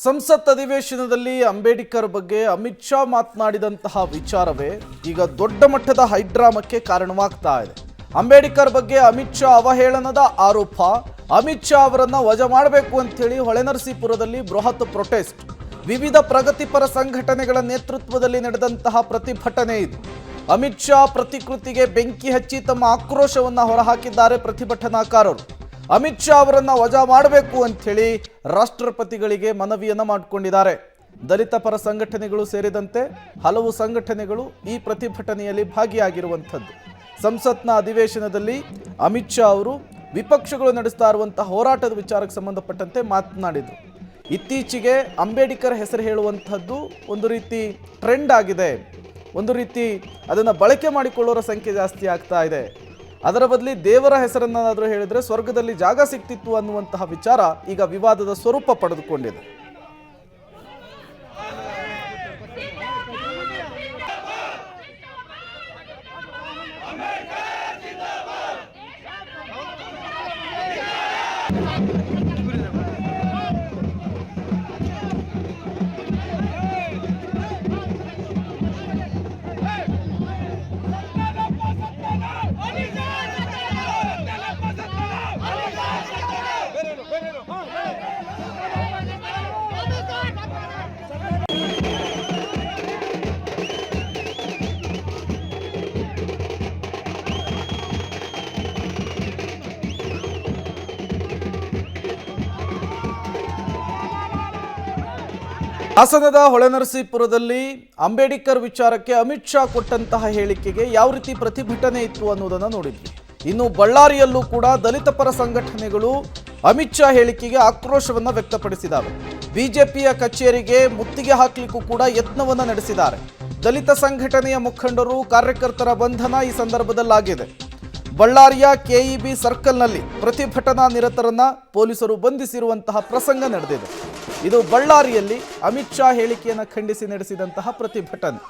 ಸಂಸತ್ ಅಧಿವೇಶನದಲ್ಲಿ ಅಂಬೇಡ್ಕರ್ ಬಗ್ಗೆ ಅಮಿತ್ ಶಾ ಮಾತನಾಡಿದಂತಹ ವಿಚಾರವೇ ಈಗ ದೊಡ್ಡ ಮಟ್ಟದ ಹೈಡ್ರಾಮಕ್ಕೆ ಕಾರಣವಾಗ್ತಾ ಇದೆ. ಅಂಬೇಡ್ಕರ್ ಬಗ್ಗೆ ಅಮಿತ್ ಶಾ ಅವಹೇಳನದ ಆರೋಪ, ಅಮಿತ್ ಶಾ ಅವರನ್ನ ವಜಾ ಮಾಡಬೇಕು ಅಂತ ಹೇಳಿ ಹೊಳೆನರಸೀಪುರದಲ್ಲಿ ಬೃಹತ್ ಪ್ರೊಟೆಸ್ಟ್, ವಿವಿಧ ಪ್ರಗತಿಪರ ಸಂಘಟನೆಗಳ ನೇತೃತ್ವದಲ್ಲಿ ನಡೆದಂತಹ ಪ್ರತಿಭಟನೆ ಇದು. ಅಮಿತ್ ಶಾ ಪ್ರತಿಕೃತಿಗೆ ಬೆಂಕಿ ಹಚ್ಚಿ ತಮ್ಮ ಆಕ್ರೋಶವನ್ನ ಹೊರಹಾಕಿದ್ದಾರೆ ಪ್ರತಿಭಟನಾಕಾರರು. ಅಮಿತ್ ಶಾ ಅವರನ್ನ ವಜಾ ಮಾಡಬೇಕು ಅಂತ ಹೇಳಿ ರಾಷ್ಟ್ರಪತಿಗಳಿಗೆ ಮನವಿಯನ್ನ ಮಾಡಿಕೊಂಡಿದ್ದಾರೆ. ದಲಿತ ಪರ ಸಂಘಟನೆಗಳು ಸೇರಿದಂತೆ ಹಲವು ಸಂಘಟನೆಗಳು ಈ ಪ್ರತಿಭಟನೆಯಲ್ಲಿ ಭಾಗಿಯಾಗಿರುವಂಥದ್ದು. ಸಂಸತ್ನ ಅಧಿವೇಶನದಲ್ಲಿ ಅಮಿತ್ ಶಾ ಅವರು ವಿಪಕ್ಷಗಳು ನಡೆಸ್ತಾ ಇರುವಂತಹ ಹೋರಾಟದ ವಿಚಾರಕ್ಕೆ ಸಂಬಂಧಪಟ್ಟಂತೆ ಮಾತನಾಡಿದರು. ಇತ್ತೀಚೆಗೆ ಅಂಬೇಡ್ಕರ್ ಹೆಸರು ಹೇಳುವಂಥದ್ದು ಒಂದು ರೀತಿ ಟ್ರೆಂಡ್ ಆಗಿದೆ, ಒಂದು ರೀತಿ ಅದನ್ನು ಬಳಕೆ ಮಾಡಿಕೊಳ್ಳೋರ ಸಂಖ್ಯೆ ಜಾಸ್ತಿ ಆಗ್ತಾ ಇದೆ. ಅದರ ಬದಲಿ ದೇವರ ಹೆಸರನ್ನಾದರೂ ಹೇಳಿದರೆ ಸ್ವರ್ಗದಲ್ಲಿ ಜಾಗ ಸಿಕ್ತಿತ್ತು ಅನ್ನುವಂತಹ ವಿಚಾರ ಈಗ ವಿವಾದದ ಸ್ವರೂಪ ಪಡೆದುಕೊಂಡಿದೆ. ಹಾಸನದ ಹೊಳೆನರಸೀಪುರದಲ್ಲಿ ಅಂಬೇಡ್ಕರ್ ವಿಚಾರಕ್ಕೆ ಅಮಿತ್ ಶಾ ಕೊಟ್ಟಂತಹ ಹೇಳಿಕೆಗೆ ಯಾವ ರೀತಿ ಪ್ರತಿಭಟನೆ ಇತ್ತು ಅನ್ನೋದನ್ನು ನೋಡಿದ್ವಿ. ಇನ್ನು ಬಳ್ಳಾರಿಯಲ್ಲೂ ಕೂಡ ದಲಿತ ಪರ ಸಂಘಟನೆಗಳು ಅಮಿತ್ ಶಾ ಹೇಳಿಕೆಗೆ ಆಕ್ರೋಶವನ್ನು ವ್ಯಕ್ತಪಡಿಸಿದ್ದಾರೆ. ಬಿಜೆಪಿಯ ಕಚೇರಿಗೆ ಮುತ್ತಿಗೆ ಹಾಕಲಿಕ್ಕೂ ಕೂಡ ಯತ್ನವನ್ನು ನಡೆಸಿದ್ದಾರೆ. ದಲಿತ ಸಂಘಟನೆಯ ಮುಖಂಡರು, ಕಾರ್ಯಕರ್ತರ ಬಂಧನ ಈ ಸಂದರ್ಭದಲ್ಲಾಗಿದೆ. ಬಳ್ಳಾರಿಯ ಕೆಇಬಿ ಸರ್ಕಲ್ನಲ್ಲಿ ಪ್ರತಿಭಟನಾ ನಿರತರನ್ನ ಪೊಲೀಸರು ಬಂಧಿಸಿರುವಂತಹ ಪ್ರಸಂಗ ನಡೆದಿದೆ. ಇದು ಬಳ್ಳಾರಿಯಲ್ಲಿ ಅಮಿತ್ ಶಾ ಹೇಳಿಕೆಯನ್ನು ಖಂಡಿಸಿ ನಡೆಸಿದಂತಹ ಪ್ರತಿಭಟನೆ.